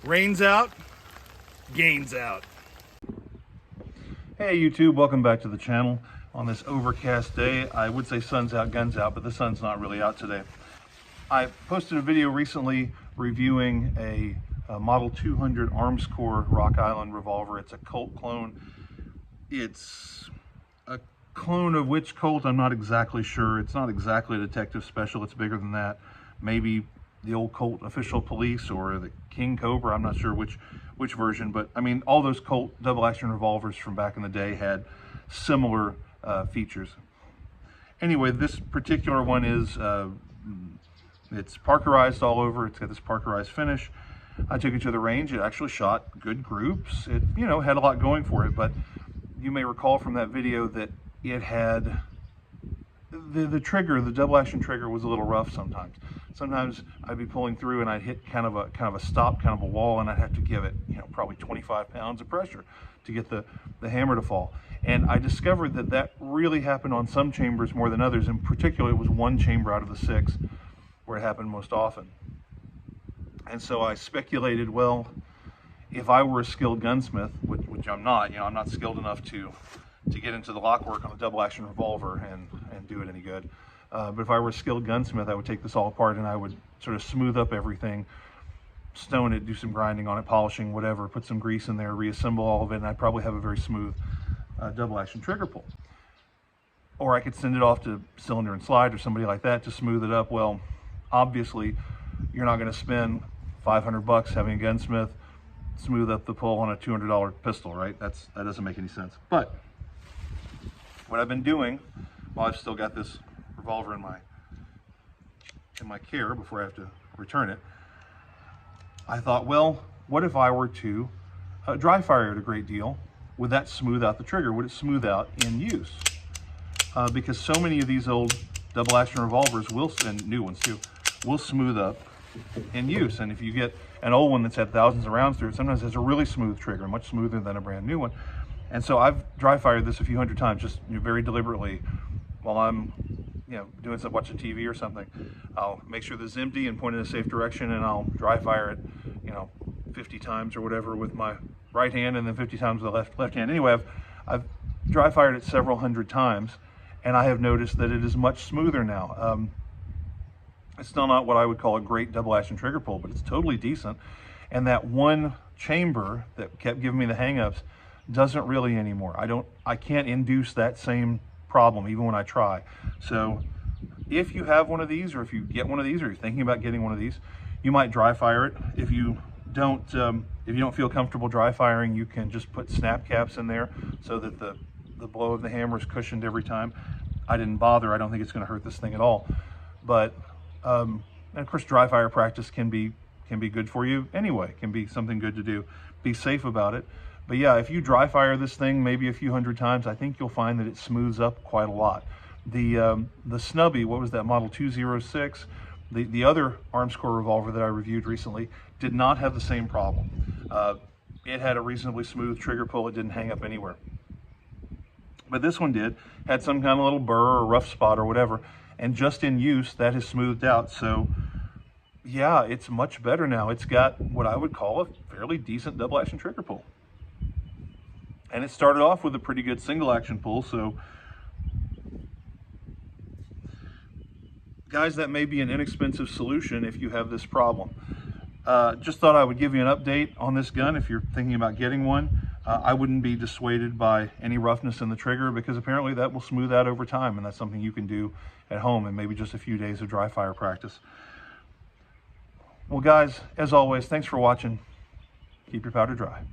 Rain's out, gains out. Hey YouTube, welcome back to the channel. On this overcast day, I would say sun's out, guns out, but the sun's not really out today. I posted a video recently reviewing a Model 200 Armscor Rock Island revolver. It's a Colt clone. It's a clone of which Colt, I'm not exactly sure. It's not exactly a detective special, it's bigger than that. Maybe the old Colt Official Police or the King Cobra, I'm not sure which version, but I mean, all those Colt double action revolvers from back in the day had similar features. Anyway, this particular one is, it's parkerized all over. It's got this parkerized finish. I took it to the range. It actually shot good groups. It, you know, had a lot going for it, but you may recall from that video that it had the trigger, the double action trigger was a little rough sometimes. Sometimes I'd be pulling through and I'd hit kind of a stop, kind of a wall, and I'd have to give it, you know, probably 25 pounds of pressure to get the hammer to fall. And I discovered that that really happened on some chambers more than others. In particular, it was one chamber out of the 6 where it happened most often. And so I speculated, well, if I were a skilled gunsmith, which I'm not, you know, I'm not skilled enough to get into the lock work on a double action revolver and do it any good. But if I were a skilled gunsmith, I would take this all apart and I would sort of smooth up everything, stone it, do some grinding on it, polishing, whatever, put some grease in there, reassemble all of it, and I'd probably have a very smooth double action trigger pull. Or I could send it off to Cylinder and Slide or somebody like that to smooth it up. Well, obviously, you're not going to spend $500 having a gunsmith smooth up the pull on a $200 pistol, right? That doesn't make any sense. But what I've been doing, while I've still got this revolver in my care before I have to return it, I thought, well, what if I were to dry fire it a great deal? Would that smooth out the trigger? Would it smooth out in use? Because so many of these old double action revolvers will, and new ones too, will smooth up in use. And if you get an old one that's had thousands of rounds through it, sometimes it has a really smooth trigger, much smoother than a brand new one. And so I've dry fired this a few hundred times, just, you know, very deliberately, while I'm, you know, doing some, watching TV or something. I'll make sure this is empty and point in a safe direction, and I'll dry fire it, you know, 50 times or whatever with my right hand, and then 50 times with the left hand. Anyway, I've dry fired it several hundred times, and I have noticed that it is much smoother now. It's still not what I would call a great double action trigger pull, but it's totally decent. And that one chamber that kept giving me the hangups doesn't really anymore. I can't induce that same problem even when I try. So if you have one of these, or if you get one of these, or you're thinking about getting one of these, you might dry fire it. If you don't feel comfortable dry firing, you can just put snap caps in there so that the blow of the hammer is cushioned every time. I didn't bother. I don't think it's going to hurt this thing at all. But and of course, dry fire practice can be good for you anyway. It can be something good to do. Be safe about it. But yeah, if you dry fire this thing maybe a few hundred times, I think you'll find that it smooths up quite a lot. The snubby, what was that, Model 206, the other Armscor revolver that I reviewed recently, did not have the same problem. It had a reasonably smooth trigger pull. It didn't hang up anywhere. But this one did, had some kind of little burr or rough spot or whatever, and just in use, that has smoothed out. So yeah, it's much better now. It's got what I would call a fairly decent double action trigger pull. And it started off with a pretty good single action pull, so guys, that may be an inexpensive solution if you have this problem. Just thought I would give you an update on this gun if you're thinking about getting one. I wouldn't be dissuaded by any roughness in the trigger, because apparently that will smooth out over time, and that's something you can do at home in maybe just a few days of dry fire practice. Well guys, as always, thanks for watching. Keep your powder dry.